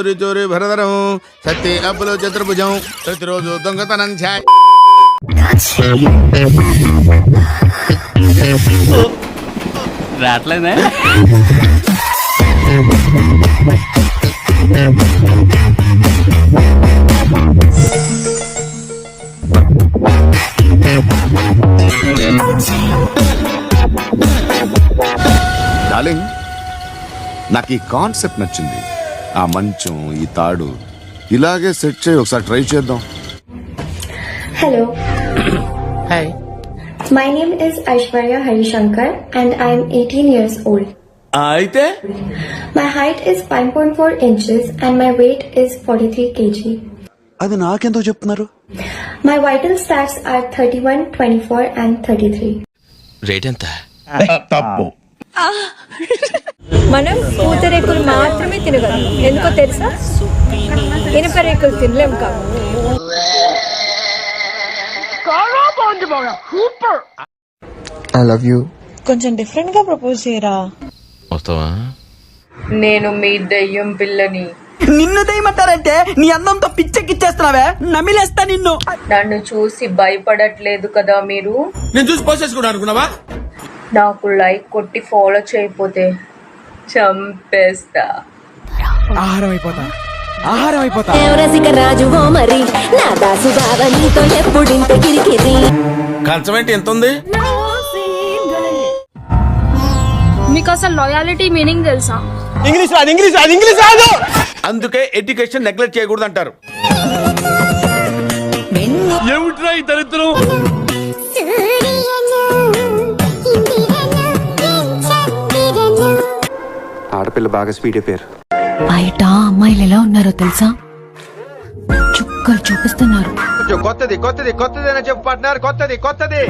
చోరీ చోరీ భరదరం సత్తి అప్పులో చతుర్భుజం ప్రతిరోజు దొంగతనం ఛాయ్. రావట్లేదా? డార్లింగ్, నాకు ఈ కాన్సెప్ట్ నచ్చింది. ఆ మంచం, ఈ తాడు ఇలాగే సెట్ చేయి, ఒకసారి ట్రై చేద్దాం. Hello, hi. my name is Aishwarya Harishankar and I am 18 years old. అయితే My height is 5.4 inches and my weight is 43 kg. అది నాకెందుకు చెప్తున్నారు? My vital stats are 31, 24 and 33. Rate ఎంత? తప్పు. మనం పూతరేకులు మాత్రమే తినగలం. ఎందుకో తెలుసా? ఇనుప రేకులు తినలేం కాదు. I love you. కొంచెం డిఫరెంట్ గా ప్రపోజ్ చేయరా? వస్తావా? నేను మీ దెయ్యం పిల్లని. నిన్ను దయమంటారంటే నీ అందంతో పిచ్చెక్కిచ్చేస్తున్నావే, నమిలేస్తా నిన్ను. నన్ను చూసి భయపడట్లేదు కదా మీరు? నేను చూసి పోసేసుకున్నాను అనుకున్నావా? నాకు లైక్ కొట్టి ఫాలో చేయకపోతే చంపేస్తా. ఆహారం అయిపోతా. రాజువో మరి నా దాసు బావ నీతో ఎప్పుడింత కిరికిరి. కంచం ఏంటి ఎంత ఉంది? మీకు అసలు లాయాలిటీ మీనింగ్ తెలుసా? ఇంగ్లీష్ రాదు. అందుకే ఎడ్యుకేషన్ నెగ్లెక్ట్ చేయకూడదు అంటారు. ఏమిట్రా ఈ దరిద్రం? ఆడపిల్ల బాగా స్పీడ్ అయిపోయారు. బయట అమ్మాయిలు ఎలా ఉన్నారో తెలుసా? చుక్కలు చూపిస్తున్నారు. కొత్తది కొత్తది కొత్తది అని చెప్పు పార్ట్నర్, కొత్తది కొత్తది.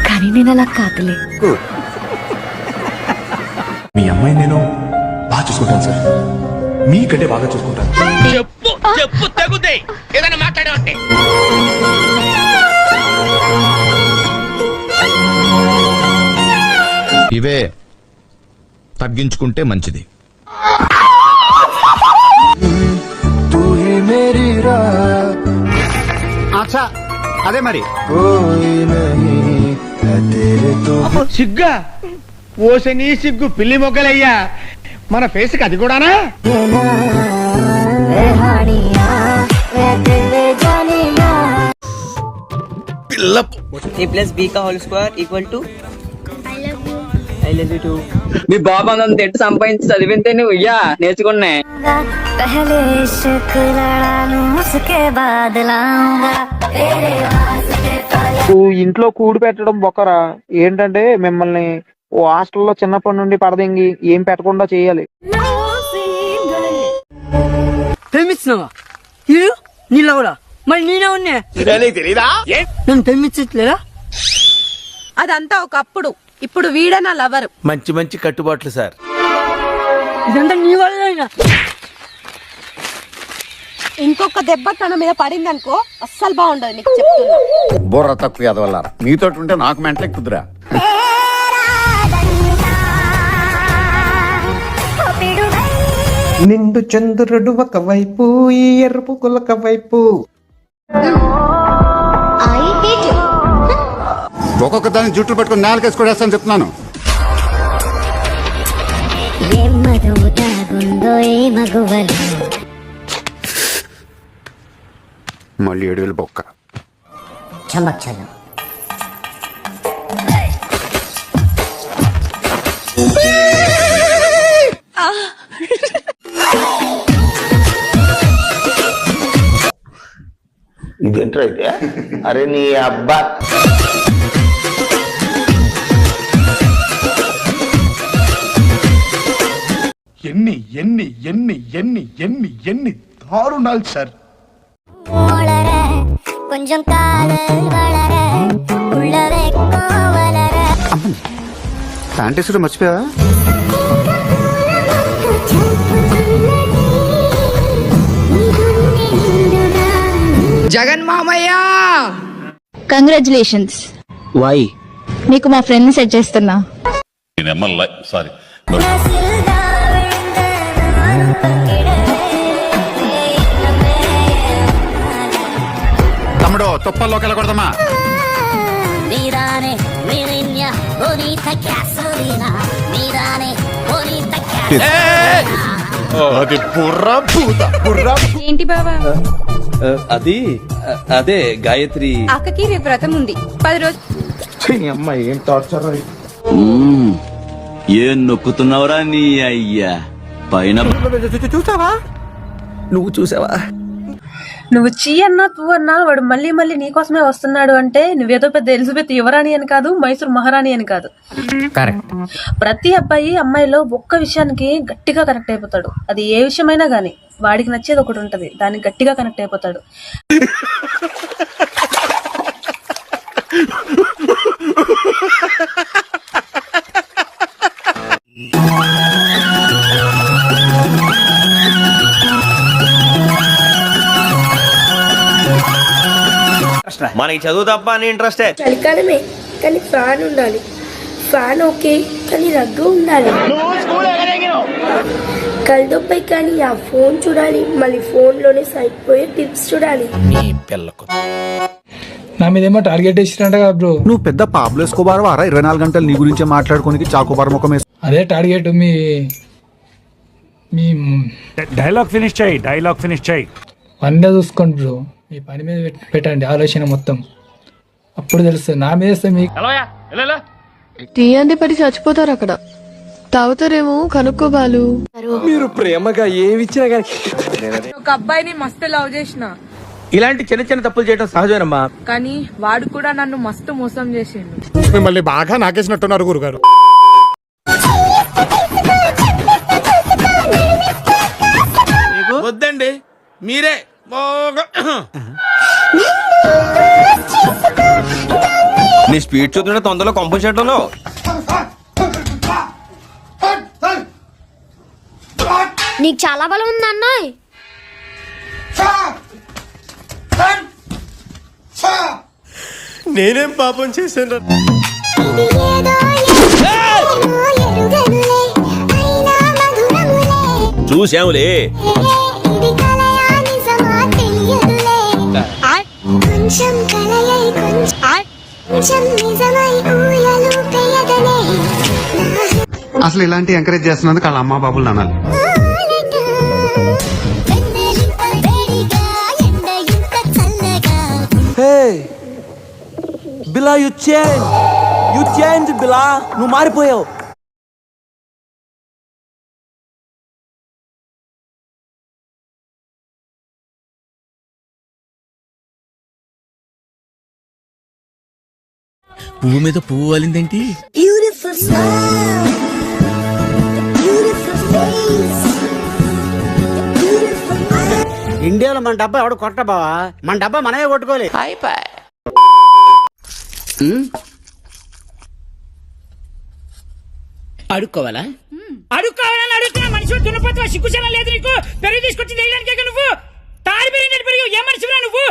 కానీ నేను అలా కాదులే. మీ అమ్మాయి నేను బాగా చూసుకుంటాను సార్, మీకంటే బాగా చూసుకుంటాను. చెప్పు చెప్పు తగుదే ఏదైనా మాట్లాడే. ఇవే తగ్గించుకుంటే మంచిది. అదే మరి సిగ్గా ఓసని సిగ్గు పిల్లి మొగ్గలయ్యా, మన ఫేస్ కి అది కూడానా? పిల్ల మీ బాబా నన్ను తిట్టు సంపాదించి చదివితే నువ్వు ఇయ్యా నేర్చుకున్నా. ఇంట్లో కూడి పెట్టడం బొక్కరా. ఏంటంటే మిమ్మల్ని ఓ హాస్టల్లో చిన్నప్పటి నుండి పడదింగి ఏం పెట్టకుండా చేయాలి. ప్రేమిస్తున్నావా? నీళ్ళవరా? మరి నేనే ఉన్నా. నేను ప్రేమించట్లేదా? అదంతా ఒకప్పుడు. ఇప్పుడు వీడనా లవర్. మంచి మంచి కట్టుబాట్లు సార్. ఇదంతా నీ వల్ల. ఇంకొక దెబ్బ తన మీద పడిందనుకో అస్సలు బాగుండదు, నీకు చెప్తున్నా. బుర్ర తక్కువ ఎదవల్ల మీతో ఉంటే నాకు మెంటలే కుదురా. నిండు చంద్రుడు ఒకవైపు, ఈ ఎరుపు కులక వైపు. ఒక్కొక్క దాన్ని జుట్టు పట్టుకుని నేలకేసి కొడేస్తాను చెప్తున్నాను. మళ్ళీ 7,000 బొక్క. ఇదేంట్రా అయితే? అరే నీ అబ్బా. ఎన్ని ఎన్ని ఎన్ని ఎన్ని ఎన్ని ఎన్ని దారుణాలు సార్. కొంచెం శానిటైజర్ మర్చిపోయావా? జగన్ మామయ్య, కంగ్రాచులేషన్స్. వై? నీకు మా ఫ్రెండ్ సెట్ చేస్తున్నా. సారీ తుప్పల్లోకి వెళ్ళకూడదమ్మా. అది బుర్ర పూత ఏంటి బావా అది అదే గాయత్రి అక్కకి రేపు వ్రతం ఉంది 10 రోజులు అమ్మాయి ఏం టార్చర్. ఏం నొక్కుతున్నావురా నీ అయ్యా పైన నువ్వు చీ అన్నా తూ అన్నా వాడు మళ్ళీ మళ్ళీ నీకోసమే వస్తున్నాడు అంటే నువ్వేదో పెద్ద ఎలిజబెత్ యువరాణి అని కాదు, మైసూర్ మహారాణి అని కాదు. ప్రతి అబ్బాయి అమ్మాయిలో ఒక్క విషయానికి గట్టిగా కనెక్ట్ అయిపోతాడు. అది ఏ విషయమైనా గానీ వాడికి నచ్చేది ఒకటి ఉంటది, దానికి గట్టిగా కనెక్ట్ అయిపోతాడు. మనకి చదువు తప్ప అని ఇంట్రెస్టే. చలికాలమే కానీ ఫ్యాన్ ఉండాలి. ఫ్యాన్ ఓకే కానీ రగ్గు ఉండాలి. కళ్ళొప్పై కానీ ఆ ఫోన్ చూడాలి. మళ్ళీ ఫోన్ లోనే సైపోయే టిప్స్ చూడాలి. నా మీద ఏమో టార్గెట్ వేసిరంట కదా బ్రో. నువ్వు పెద్ద పాబ్లో ఎస్కోబార్ వారా 24 గంటలు నీ గురించే మాట్లాడుకోనికి చాకోబార్ ముఖం వేసి. అదే టార్గెట్ మీ మీ డైలాగ్ ఫినిష్ చేయి. వన్గా చూసుకోండి బ్రో. మీ పని మీద పెట్టండి ఆలోచన మొత్తం, అప్పుడు తెలుస్తుంది. నా మీద వేస్తే మీకు టీ అంది పడి చచ్చిపోతారు అక్కడ. తాగుతారేమో కనుక్కోబాలు. మీరు ప్రేమగా ఏమిచ్చినా కానీ ఒక అబ్బాయిని మస్తు లవ్ చేసిన, ఇలాంటి చిన్న చిన్న తప్పులు చేయడం సహజమేనమ్మా. కానీ వాడు కూడా నన్ను మస్తు మోసం చేసిండు. మిమ్మల్ని బాగా నాకేసినట్టున్నారు గురుగారు. వద్దండి మీరే నీ స్పీడ్ చూస్తుంటే తొందరలో కంపల్సేట్లో నీకు చాలా బలం ఉంది అన్నాయ్. నేనేం పాపం చేశాను? చూసాములే. అసలు ఇలాంటి ఎంకరేజ్ చేస్తున్నందుకు వాళ్ళ అమ్మా బాబులు అనాలి. బిలా యు చేంజ్ బిలా, నువ్వు మారిపోయావు. పువ్వు మీద పువ్వు వాలిందేంటి? ఇండియాలో మన డబ్బా ఎవడు కొట్ట బావా, మన డబ్బా మనమే కొట్టుకోలే. అడుక్కోవాలని అడుగుతున్నా మనిషి దున్నపోతున్నా, సిగ్గుచనం లేదు నీకు. పెరుగు తీసుకొచ్చి వేయడానికే నువ్వు తారి పెరిగినట్టు పెరిగి ఏ మనిషిరా నువ్వు?